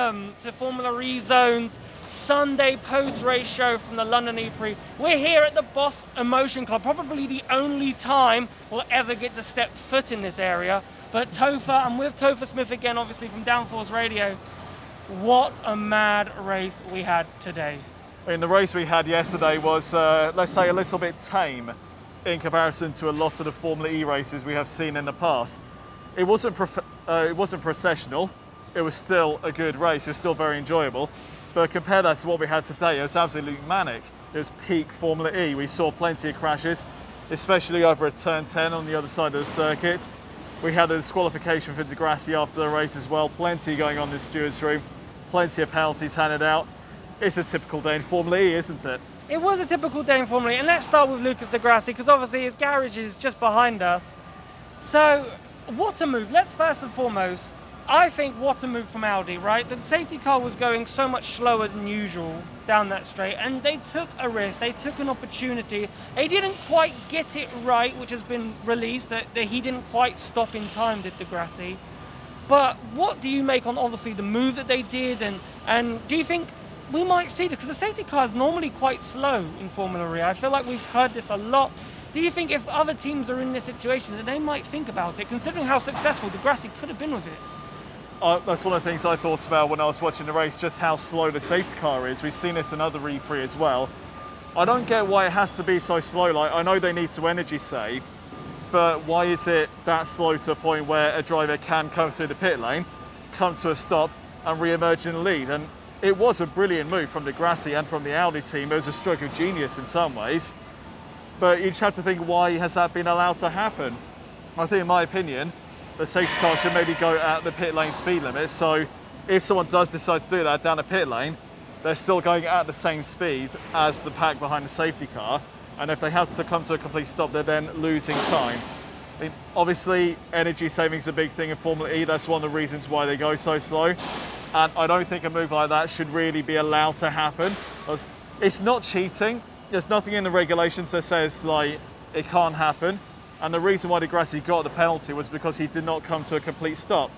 welcome to Formula E Zone's Sunday post-race show from the London E-Prix. We're here at the Boss Emotion Club, probably the only time we'll ever get to step foot in this area. But Topher, I'm with Topher Smith again, obviously from Downforce Radio. What a mad race we had today. I mean, the race we had yesterday was, let's say, a little bit tame in comparison to a lot of the Formula E races we have seen in the past. It wasn't processional. It was still a good race. It was still very enjoyable. But compare that to what we had today, it was absolutely manic. It was peak Formula E. We saw plenty of crashes, especially over at turn 10 on the other side of the circuit. We had a disqualification for Di Grassi after the race as well. Plenty going on in the stewards' room. Plenty of penalties handed out. It's a typical day in Formula E, isn't it? It was a typical day in Formula E. And let's start with Lucas Di Grassi, because obviously his garage is just behind us. So, what a move. Let's first and foremost, I think what a move from Audi, right? The safety car was going so much slower than usual down that straight, and they took a risk, they took an opportunity. They didn't quite get it right, which has been released, that he didn't quite stop in time, did Di Grassi. But what do you make on obviously the move that they did, and do you think we might see this? Because the safety car is normally quite slow in Formula E. I feel like we've heard this a lot. Do you think if other teams are in this situation that they might think about it, considering how successful Di Grassi could have been with it? That's one of the things I thought about when I was watching the race, just how slow the safety car is. We've seen it in other E-Prix as well. I don't get why it has to be so slow. Like, I know they need to energy save, but why is it that slow to a point where a driver can come through the pit lane, come to a stop and re-emerge in the lead? And it was a brilliant move from Di Grassi and from the Audi team. It was a stroke of genius in some ways, but you just have to think, why has that been allowed to happen? I think, in my opinion, the safety car should maybe go at the pit lane speed limit. So if someone does decide to do that down the pit lane, they're still going at the same speed as the pack behind the safety car. And if they have to come to a complete stop, they're then losing time. I mean, obviously, energy saving is a big thing in Formula E. That's one of the reasons why they go so slow. And I don't think a move like that should really be allowed to happen. It's not cheating. There's nothing in the regulations that says like it can't happen. And the reason why Di Grassi got the penalty was because he did not come to a complete stop.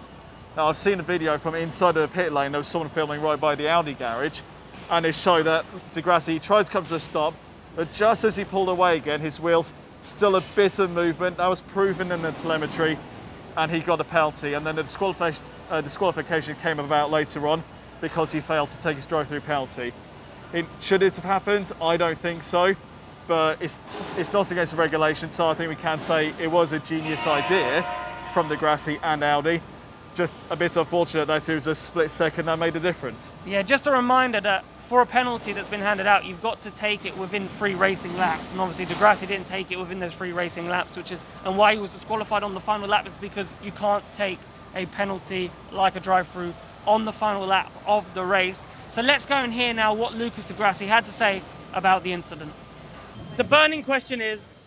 Now, I've seen a video from inside of the pit lane. There was someone filming right by the Audi garage, and it showed that Di Grassi tried to come to a stop, but just as he pulled away again, his wheels still a bit of movement. That was proven in the telemetry, and he got a penalty. And then the disqualification came about later on because he failed to take his drive-through penalty. Should it have happened? I don't think so. But it's not against the regulation, so I think we can say it was a genius idea from Di Grassi and Audi. Just a bit unfortunate that it was a split second that made a difference. Yeah, just a reminder that for a penalty that's been handed out, you've got to take it within 3 racing laps. And obviously Di Grassi didn't take it within those 3 racing laps, and why he was disqualified on the final lap is because you can't take a penalty like a drive-through on the final lap of the race. So let's go and hear now what Lucas Di Grassi had to say about the incident. The burning question is,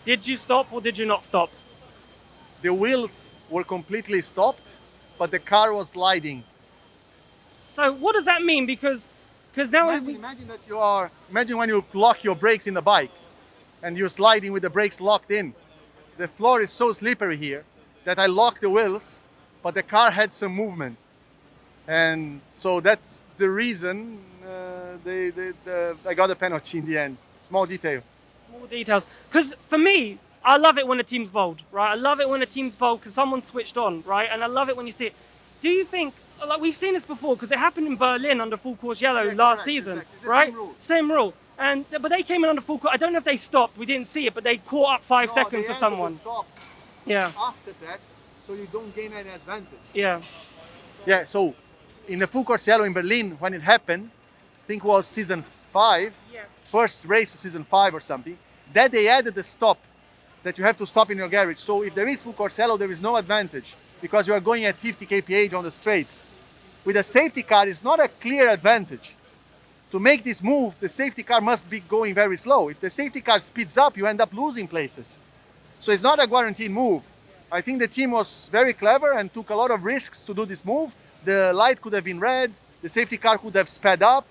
did you stop or did you not stop? The wheels were completely stopped, but the car was sliding. So what does that mean? Because now... Imagine that imagine when you lock your brakes in the bike and you're sliding with the brakes locked in. The floor is so slippery here that I locked the wheels, but the car had some movement. And so that's the reason I got a penalty in the end. Small detail. Small details. Because for me, I love it when a team's bold, right? I love it when a team's bold because someone's switched on, right? And I love it when you see it. Do you think, like we've seen this before, because it happened in Berlin under full course yellow last season, exactly. right? Same rule. But they came in under full course. I don't know if they stopped. We didn't see it, but they caught up 5 seconds to someone. Yeah. After that, so you don't gain any advantage. Yeah. Yeah, so in the full course yellow in Berlin, when it happened, I think it was season 5, first race of season 5 or something, that they added the stop, that you have to stop in your garage. So if there is full course yellow, there is no advantage because you are going at 50 kph on the straights. With a safety car, it's not a clear advantage. To make this move, the safety car must be going very slow. If the safety car speeds up, you end up losing places. So it's not a guaranteed move. I think the team was very clever and took a lot of risks to do this move. The light could have been red, the safety car could have sped up,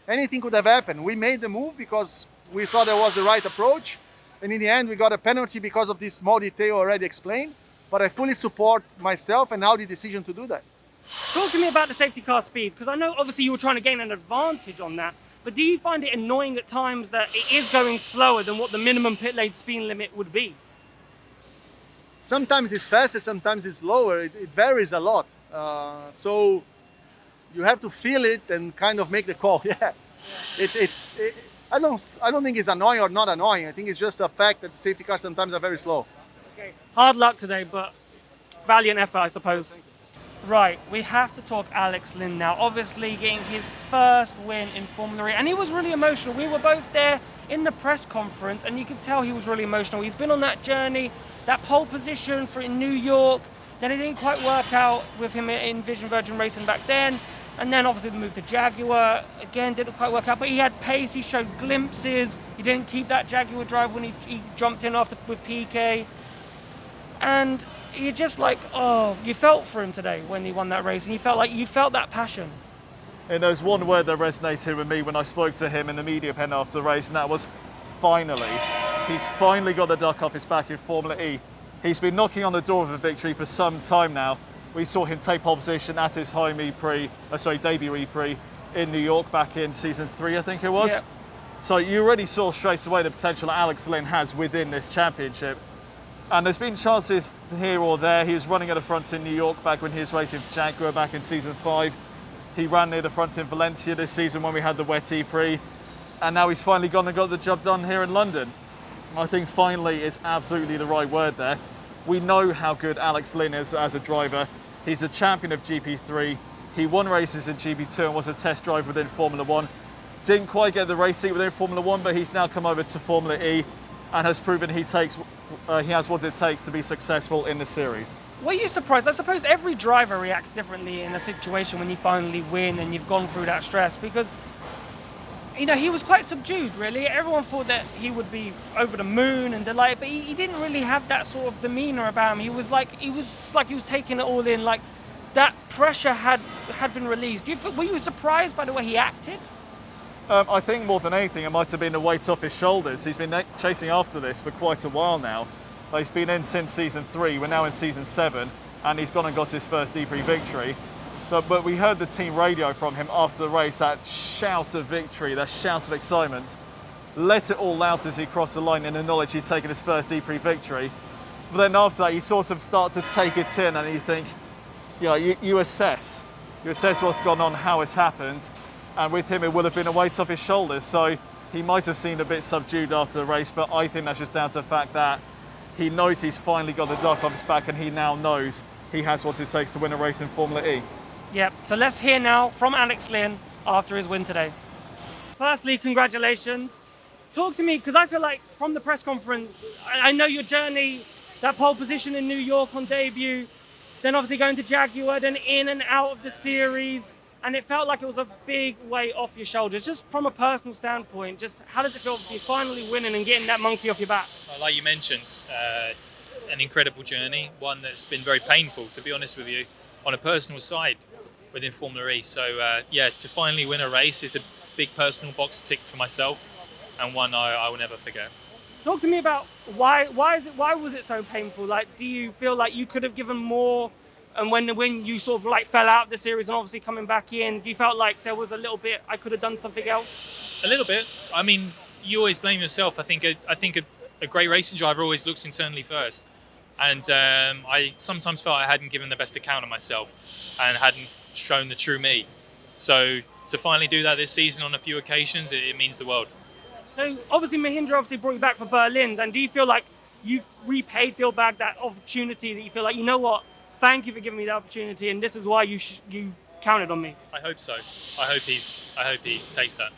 anything could have happened. We made the move because we thought that was the right approach. And in the end, we got a penalty because of this small detail already explained. But I fully support myself and Audi's decision to do that. Talk to me about the safety car speed, because I know obviously you were trying to gain an advantage on that, but do you find it annoying at times that it is going slower than what the minimum pit lane speed limit would be? Sometimes it's faster, sometimes it's slower. It varies a lot. So you have to feel it and kind of make the call. Yeah, I don't think it's annoying or not annoying. I think it's just a fact that the safety cars sometimes are very slow. Okay, hard luck today, but valiant effort, I suppose. Right, we have to talk Alex Lynn now. Obviously getting his first win in Formula E, and he was really emotional. We were both there in the press conference, and you could tell he was really emotional. He's been on that journey, that pole position for in New York, then it didn't quite work out with him in Vision Virgin Racing back then, and then obviously the move to Jaguar, again, didn't quite work out, but he had pace, he showed glimpses, he didn't keep that Jaguar drive when he jumped in after with PK, and you're just like, oh, you felt for him today when he won that race, and you felt that passion. And there's one word that resonated with me when I spoke to him in the media pen after the race, and that was finally. He's finally got the duck off his back in Formula E. He's been knocking on the door of a victory for some time now. We saw him take pole position at his debut E-Prix in New York back in season 3, I think it was. Yeah. So you already saw straight away the potential that Alex Lynn has within this championship. And there's been chances here or there. He was running at the front in New York back when he was racing for Jaguar back in season 5. He ran near the front in Valencia this season when we had the wet E-Prix. And now he's finally gone and got the job done here in London. I think finally is absolutely the right word there. We know how good Alex Lynn is as a driver. He's a champion of GP3. He won races in GP2 and was a test driver within Formula 1. Didn't quite get the race seat within Formula 1, but he's now come over to Formula E and has proven he has what it takes to be successful in the series. Were you surprised? I suppose every driver reacts differently in a situation when you finally win and you've gone through that stress, because he was quite subdued, really. Everyone thought that he would be over the moon and delighted, but he didn't really have that sort of demeanor about him. He was like he was taking it all in, like that pressure had been released. Were you surprised by the way he acted? I think more than anything, it might have been the weight off his shoulders. He's been chasing after this for quite a while now. He's been in since season 3. We're now in season 7, and he's gone and got his first E-Prix victory. But we heard the team radio from him after the race, that shout of victory, that shout of excitement. Let it all out as he crossed the line in the knowledge he'd taken his first E-Prix victory. But then after that, you sort of start to take it in and you think, you assess what's gone on, how it's happened. And with him, it would have been a weight off his shoulders. So he might have seemed a bit subdued after the race, but I think that's just down to the fact that he knows he's finally got the duck off his back and he now knows he has what it takes to win a race in Formula E. Yep, so let's hear now from Alex Lynn after his win today. Firstly, congratulations. Talk to me, because I feel like from the press conference, I know your journey, that pole position in New York on debut, then obviously going to Jaguar, then in and out of the series, and it felt like it was a big weight off your shoulders. Just from a personal standpoint, just how does it feel obviously finally winning and getting that monkey off your back? Well, like you mentioned, an incredible journey, one that's been very painful, to be honest with you, on a personal side within Formula E. So to finally win a race is a big personal box ticked for myself, and one I will never forget. Talk to me about why was it so painful? Like, do you feel like you could have given more, and when you sort of like fell out of the series and obviously coming back in, do you felt like there was a little bit I could have done something else? A little bit. I mean, you always blame yourself. I think a great racing driver always looks internally first, and I sometimes felt I hadn't given the best account of myself and hadn't shown the true me. So to finally do that this season on a few occasions, it means the world. So obviously Mahindra brought you back for Berlin, and do you feel like you've repaid Billbag that opportunity, that you feel like, you know what, thank you for giving me the opportunity and this is why you counted on me? I hope so. I hope he takes that.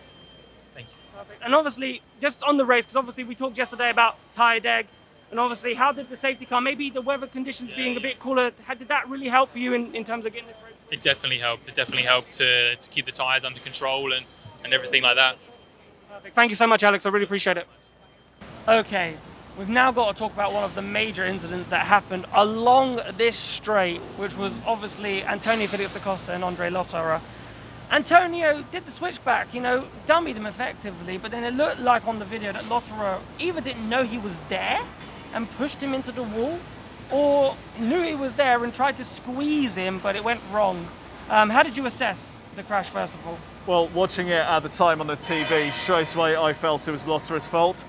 Thank you. Perfect. And obviously, just on the race, because obviously we talked yesterday about tyre deg, and obviously how did the safety car, maybe the weather conditions being a bit cooler, did that really help you in terms of getting this race? It definitely helped. It definitely helped to keep the tyres under control and everything like that. Perfect. Thank you so much, Alex. I really appreciate it. Okay, we've now got to talk about one of the major incidents that happened along this straight, which was obviously Antonio Felix Da Costa and Andre Lotterer. Antonio did the switchback, dummied him effectively, but then it looked like on the video that Lotterer either didn't know he was there and pushed him into the wall, or knew he was there and tried to squeeze him, but it went wrong. How did you assess the crash, first of all? Well, watching it at the time on the TV, straight away I felt it was Lotterer's fault.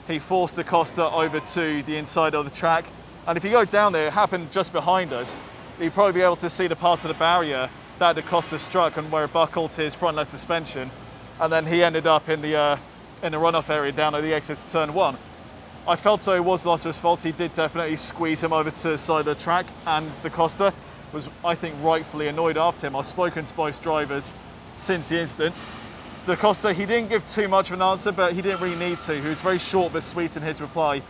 He forced Da Costa over to the inside of the track. And if you go down there, it happened just behind us. You'd probably be able to see the part of the barrier that Da Costa struck and where it buckled his front left suspension. And then he ended up in the runoff area down at the exit to turn 1. I felt so it was Lotterer's fault. He did definitely squeeze him over to the side of the track, and Da Costa was, I think, rightfully annoyed after him. I've spoken to both drivers since the incident. Da Costa, he didn't give too much of an answer, but he didn't really need to. He was very short but sweet in his reply.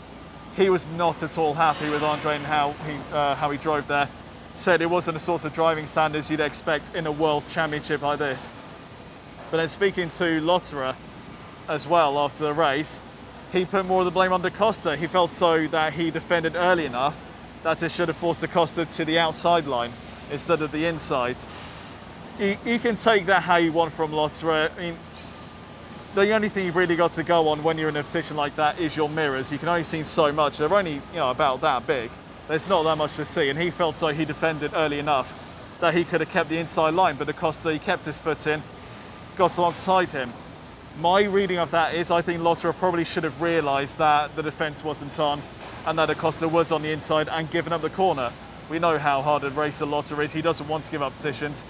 He was not at all happy with Andre and how he drove there. Said it wasn't the sort of driving standards you'd expect in a world championship like this. But then speaking to Lotterer as well after the race, he put more of the blame on Da Costa. He felt so that he defended early enough that it should have forced Da Costa to the outside line instead of the inside. You can take that how you want from Lotterer. I mean, the only thing you've really got to go on when you're in a position like that is your mirrors. You can only see so much. They're only about that big. There's not that much to see, and he felt so he defended early enough that he could have kept the inside line, but Da Costa, he kept his foot in, got alongside him. My reading of that is I think Lotterer probably should have realised that the defence wasn't on and that Da Costa was on the inside and given up the corner. We know how hard a racer Lotterer is. He doesn't want to give up positions.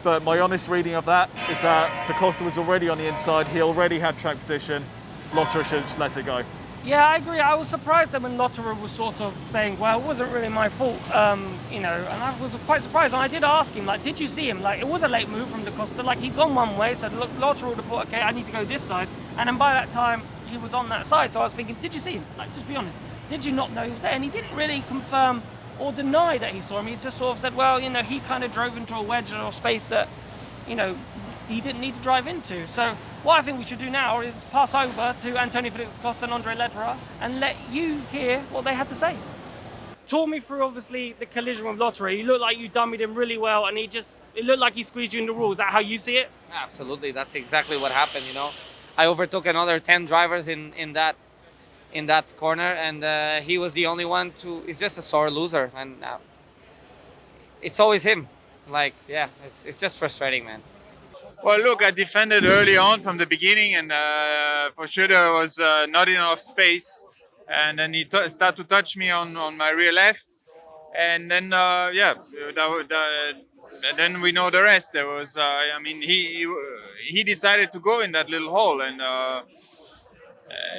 But my honest reading of that is that Da Costa was already on the inside. He already had track position. Lotterer should have just let it go. Yeah, I agree. I was surprised that when Lotterer was sort of saying, well, it wasn't really my fault, and I was quite surprised. And I did ask him, like, did you see him? Like, it was a late move from Da Costa. Like, he'd gone one way, so Lotterer would have thought, okay, I need to go this side. And then by that time, he was on that side. So I was thinking, did you see him? Like, just be honest. Did you not know he was there? And he didn't really confirm or deny that he saw him. He just sort of said, well, he kind of drove into a wedge or space that, he didn't need to drive into. So what I think we should do now is pass over to Antonio Felix Da Costa and Andre Lotterer and let you hear what they had to say. Talk me through, obviously, the collision with Lotterer. You look like you dummied him really well, and it looked like he squeezed you in the rules. Is that how you see it? Absolutely, that's exactly what happened. I overtook another 10 drivers in that corner, and he was the only one to. He's just a sore loser, and it's always him. It's just frustrating, man. Well, look, I defended early on from the beginning, and for sure there was not enough space. And then he started to touch me on my rear left. And then, then we know the rest. There was, he decided to go in that little hole, and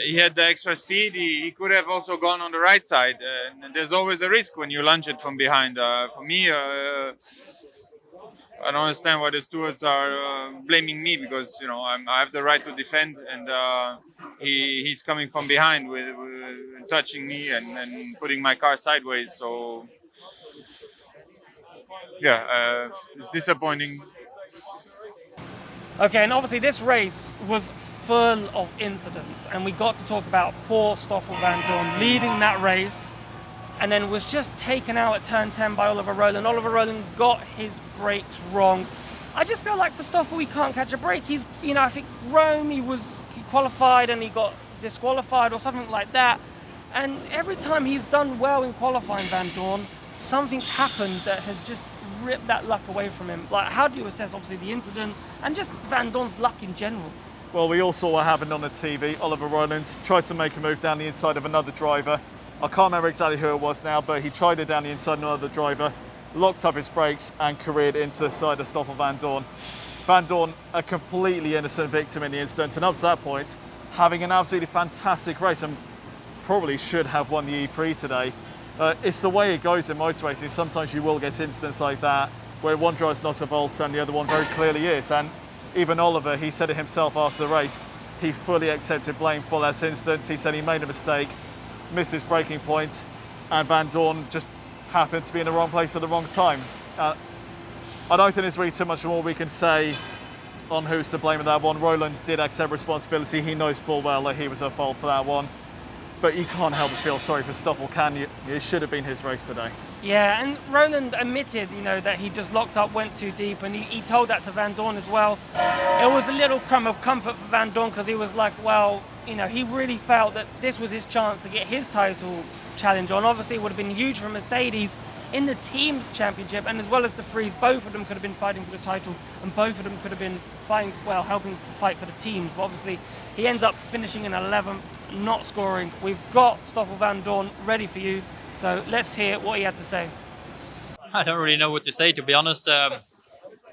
he had the extra speed. He could have also gone on the right side. And there's always a risk when you launch it from behind. For me, I don't understand why the stewards are blaming me, because I have the right to defend, and he's coming from behind with touching me and putting my car sideways. So it's disappointing. Okay, and obviously this race was full of incidents, and we got to talk about poor Stoffel Vandoorne leading that race, and then was just taken out at turn 10 by Oliver Rowland. Oliver Rowland got his brakes wrong. I just feel like for Stoffel, he can't catch a break. He's, I think Rome, he qualified and he got disqualified or something like that. And every time he's done well in qualifying, Vandoorne, something's happened that has just ripped that luck away from him. Like, how do you assess, obviously, the incident and just Vandoorne's luck in general? Well, we all saw what happened on the TV. Oliver Rowland tried to make a move down the inside of another driver. I can't remember exactly who it was now, but he tried it down the inside of another driver, locked up his brakes and careered into the side of Stoffel Vandoorne. Vandoorne, a completely innocent victim in the incident, and up to that point, having an absolutely fantastic race and probably should have won the E-Prix today. It's the way it goes in motor racing. Sometimes you will get incidents like that where one driver's not a Volta and the other one very clearly is. And even Oliver, he said it himself after the race, he fully accepted blame for that incident. He said he made a mistake, missed his braking point, and Vandoorne just happened to be in the wrong place at the wrong time. I don't think there's really so much more we can say on who's to blame in that one. Rowland did accept responsibility. He knows full well that he was at fault for that one. But you can't help but feel sorry for Stoffel, can you? It should have been his race today. Yeah, and Rowland admitted, that he just locked up, went too deep, and he told that to Vandoorne as well. It was a little crumb of comfort for Vandoorne, because he was like, well, he really felt that this was his chance to get his title challenge on. Obviously, it would have been huge for Mercedes, in the teams championship, and as well as the freeze, both of them could have been fighting for the title, and both of them could have been fighting, well, helping fight for the teams. But obviously, he ends up finishing in 11th, not scoring. We've got Stoffel Vandoorne ready for you, so let's hear what he had to say. I don't really know what to say, to be honest.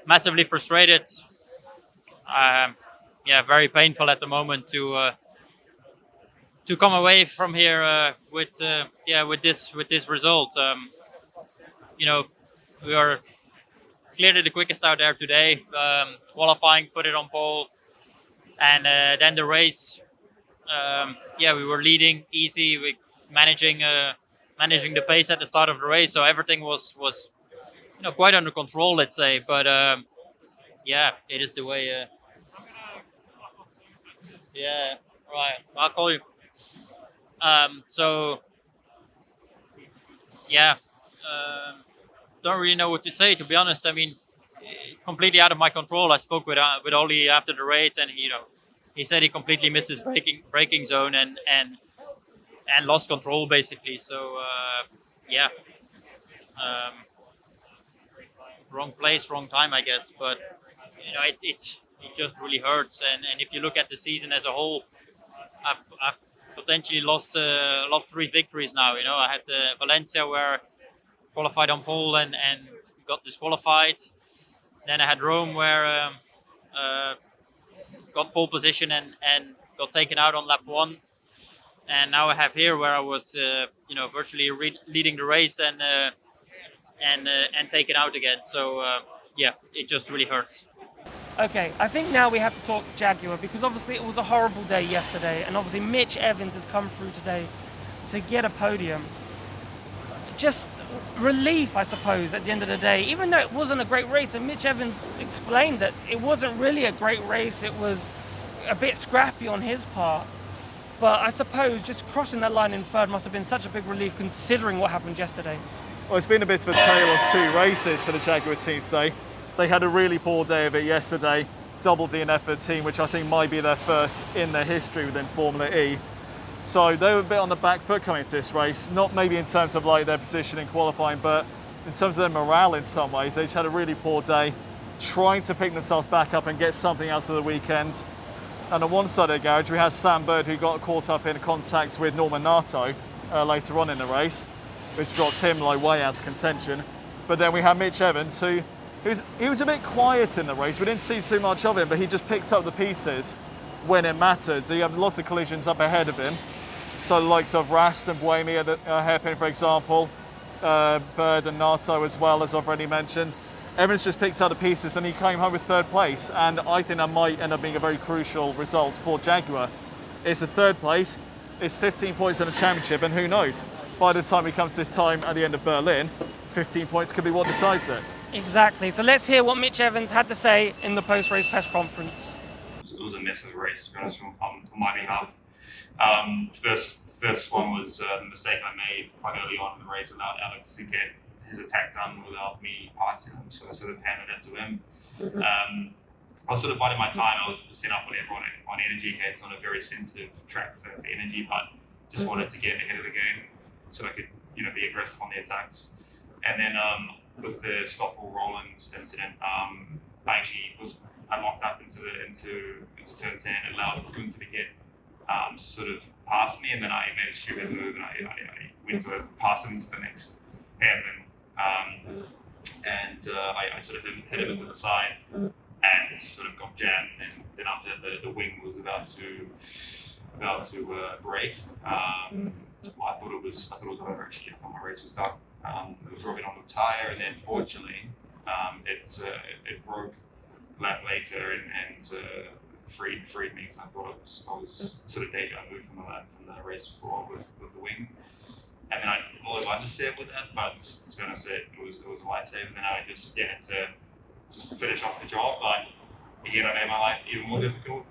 Massively frustrated. Yeah, very painful at the moment to come away from here with this result. You know, we are clearly the quickest out there today. Qualifying, put it on pole, and then the race. We were leading easy. We managing the pace at the start of the race, so everything was quite under control, let's say. But it is the way. Yeah, right. I'll call you. Don't really know what to say, to be honest. I mean, completely out of my control. I spoke with Oli after the race, and he said he completely missed his braking zone and lost control basically. So wrong place, wrong time, I guess. But it just really hurts. And if you look at the season as a whole, I've potentially lost 3 victories now. I had Valencia where I qualified on pole and got disqualified. Then I had Rome where got pole position and got taken out on lap 1. And now I have here where I was virtually leading the race and taken out again. So it just really hurts. Okay, I think now we have to talk Jaguar, because obviously it was a horrible day yesterday, and obviously Mitch Evans has come through today to get a podium. Just relief, I suppose, at the end of the day, even though it wasn't a great race, and Mitch Evans explained that it wasn't really a great race, it was a bit scrappy on his part. But I suppose just crossing that line in third must have been such a big relief considering what happened yesterday. Well, it's been a bit of a tale of 2 races for the Jaguar team today. They had a really poor day of it yesterday, double DNF for the team, which I think might be their first in their history within Formula E. So they were a bit on the back foot coming into this race, not maybe in terms of like their position in qualifying, but in terms of their morale in some ways. They just had a really poor day, trying to pick themselves back up and get something out of the weekend. And on one side of the garage, we had Sam Bird, who got caught up in contact with Norman Nato later on in the race, which dropped him like way out of contention. But then we had Mitch Evans, he was a bit quiet in the race. We didn't see too much of him, but he just picked up the pieces when it mattered. So you have lots of collisions up ahead of him. So the likes of Rast and Buemi at the hairpin, for example, Bird and Nato as well, as I've already mentioned. Evans just picked up the pieces and he came home with 3rd place. And I think that might end up being a very crucial result for Jaguar. It's a 3rd place, it's 15 points in the championship, and who knows, by the time we come to this time at the end of Berlin, 15 points could be what decides it. Exactly. So let's hear what Mitch Evans had to say in the post-race press conference. It was a massive race, to be honest, on my behalf. First one was a mistake I made quite early on in the race, allowed Alex to get his attack done without me passing him, so I sort of handed it to him. I was sort of biding my time. I was set up with everyone on energy heads on a very sensitive track for energy, but just wanted to get ahead of the game so I could be aggressive on the attacks. And then with the Stoffel Rollins incident, I locked up into turn 10 and allowed Gunther to get sort of past me, and then I made a stupid move and I went to pass him into the next hairpin, and I sort of hit him into the side and sort of got jammed, and then after the wing was about to break, I thought it was over actually. I thought my race was done. It was rubbing on the tyre, and then fortunately it broke lap later and freed me, because I thought I was sort of deja vu from the race before with the wing. And then I was underset with that, but to be honest, it was a lifesaver. And then I just had to just finish off the job. But again, I made my life even more difficult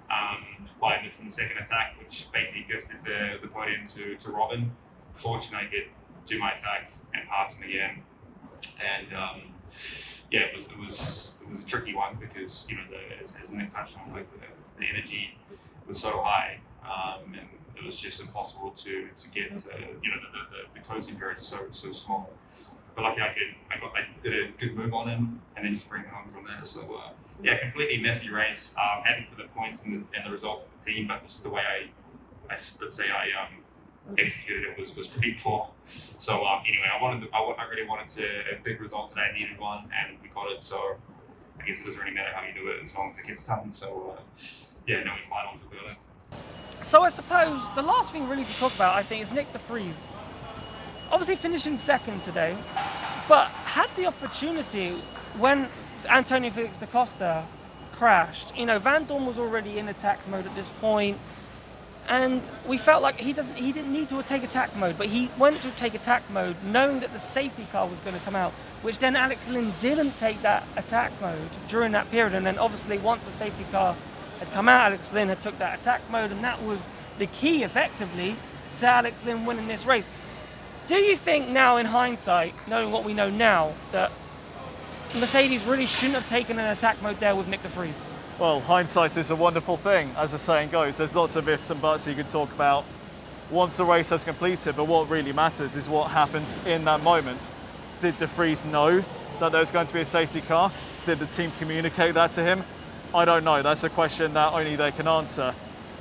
by missing the second attack, which basically gifted the podium to Robin. Fortunately, I could do my attack and pass him again. And it was a tricky one, because as Nick touched on, like the energy was so high, and it was just impossible to get. The closing periods are so small. but luckily I did a good move on him and then just bring it home from there. So yeah, completely messy race. Happy for the points and the result for the team, but just the way I executed it was pretty poor. So anyway, I really wanted a big result today. I needed one, and we got it. So I guess it doesn't really matter how you do it as long as it gets done. So yeah, no, we fight on to Berlin. So I suppose the last thing really to talk about, I think, is Nick De Vries. Obviously finishing second today, but had the opportunity when Antonio Felix Da Costa crashed. You know, Vandoorne was already in attack mode at this point, and we felt like he didn't need to take attack mode, but he went to take attack mode knowing that the safety car was going to come out, which then Alex Lynn didn't take that attack mode during that period, and then obviously once the safety car had come out, Alex Lynn had took that attack mode, and that was the key effectively to Alex Lynn winning this race. Do you think now in hindsight, knowing what we know now, that Mercedes really shouldn't have taken an attack mode there with Nick De Vries? Well, hindsight is a wonderful thing, as the saying goes. There's lots of ifs and buts you can talk about once the race has completed, but what really matters is what happens in that moment. Did De Vries know that there was going to be a safety car? Did the team communicate that to him? I don't know. That's a question that only they can answer.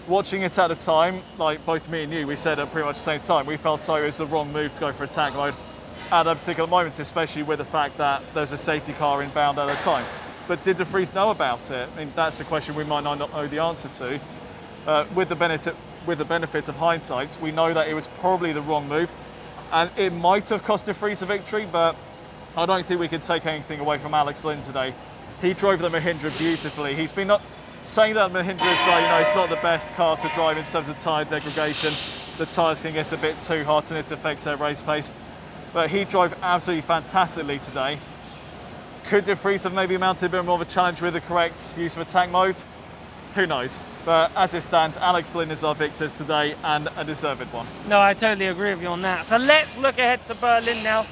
Watching it at the time, like both me and you, we said at pretty much the same time, we felt so it was the wrong move to go for attack mode at that particular moment, especially with the fact that there's a safety car inbound at the time. But did De Vries know about it? I mean, that's a question we might not know the answer to. With the benefit of hindsight, we know that it was probably the wrong move, and it might have cost De Vries a victory, but I don't think we can take anything away from Alex Lynn today. He drove the Mahindra beautifully. He's been saying that Mahindra is, it's not the best car to drive in terms of tyre degradation. The tyres can get a bit too hot and it affects their race pace. But he drove absolutely fantastically today. Could De Vries have maybe mounted a bit more of a challenge with the correct use of attack mode? Who knows? But as it stands, Alex Lynn is our victor today, and a deserved one. No, I totally agree with you on that. So let's look ahead to Berlin now.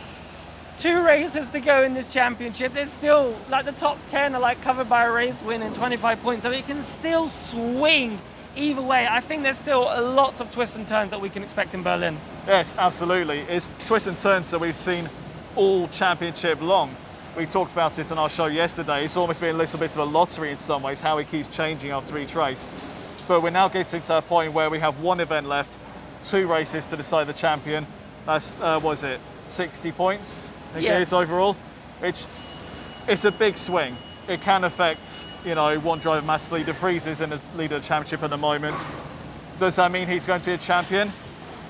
2 races to go in this championship. There's still, like, the top 10 are like covered by a race win and 25 points. So it can still swing either way. I think there's still lots of twists and turns that we can expect in Berlin. Yes, absolutely. It's twists and turns that we've seen all championship long. We talked about it on our show yesterday. It's almost been a little bit of a lottery in some ways, how it keeps changing after each race. But we're now getting to a point where we have 1 event left, 2 races to decide the champion. That's, 60 points? I think it is overall, which it's a big swing. It can affect, one driver massively. De Vries is in the lead of the championship at the moment. Does that mean he's going to be a champion?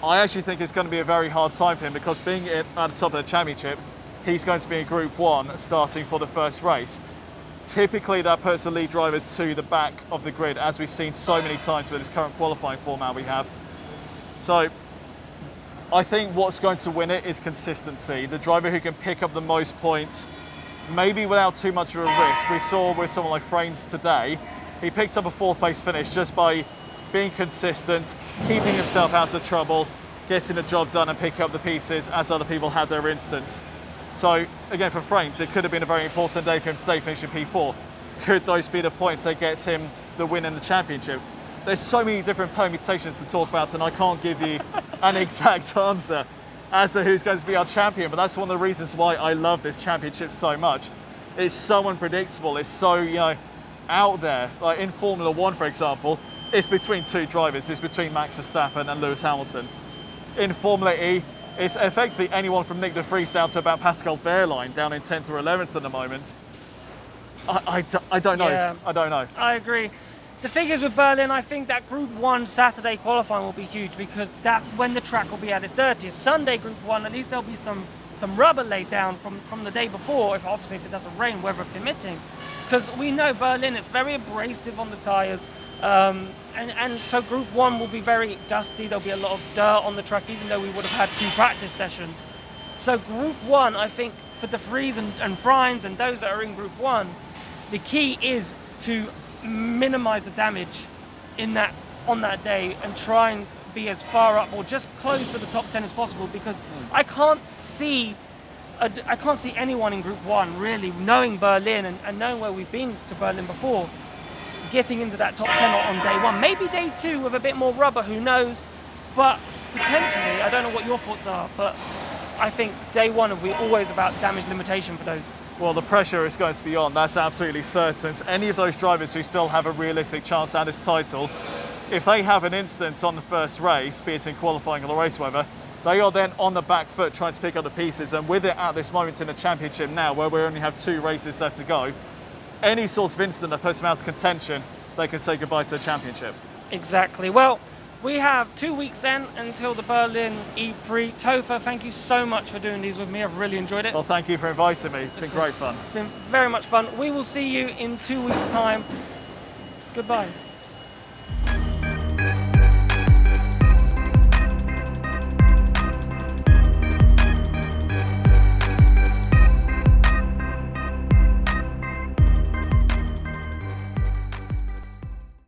I actually think it's going to be a very hard time for him, because being at the top of the championship, he's going to be in Group 1 starting for the first race. Typically that puts the lead drivers to the back of the grid, as we've seen so many times with this current qualifying format we have. So I think what's going to win it is consistency. The driver who can pick up the most points, maybe without too much of a risk. We saw with someone like Frains today, he picked up a 4th place finish just by being consistent, keeping himself out of trouble, getting the job done and picking up the pieces as other people had their instance. So again, for Frains, it could have been a very important day for him today, finishing P4. Could those be the points that gets him the win in the championship? There's so many different permutations to talk about, and I can't give you an exact answer as to who's going to be our champion, but that's one of the reasons why I love this championship so much. It's so unpredictable, it's so, out there. Like in Formula 1, for example, it's between 2 drivers. It's between Max Verstappen and Lewis Hamilton. In Formula E, it's effectively anyone from Nick De Vries down to about Pascal Wehrlein, down in 10th or 11th at the moment. I don't know. Yeah, I don't know. I agree. The thing is with Berlin, I think that Group 1 Saturday qualifying will be huge, because that's when the track will be at its dirtiest. Sunday Group 1, at least there'll be some rubber laid down from the day before, if it doesn't rain, weather permitting. Because we know Berlin is very abrasive on the tyres, and so Group 1 will be very dusty. There'll be a lot of dirt on the track, even though we would have had 2 practice sessions. So Group 1, I think, for De Vries and Frains and those that are in Group 1, the key is to minimize the damage on that day and try and be as far up or just close to the top 10 as possible, because I can't see anyone in Group 1 really, knowing Berlin and knowing where we've been to Berlin before, getting into that top 10 on day 1. Maybe day 2 with a bit more rubber, who knows, but potentially, I don't know what your thoughts are, but I think day one will be always about damage limitation for those. Well, the pressure is going to be on, that's absolutely certain. Any of those drivers who still have a realistic chance at this title, if they have an instance on the first race, be it in qualifying or the race weather, they are then on the back foot trying to pick up the pieces. And with it at this moment in the championship now, where we only have 2 races left to go, any sort of incident that puts them out of contention, they can say goodbye to the championship. Exactly. Well, we have 2 weeks then until the Berlin E-Prix. Topher, thank you so much for doing these with me. I've really enjoyed it. Well, thank you for inviting me. It's been great fun. It's been very much fun. We will see you in 2 weeks' time. Goodbye.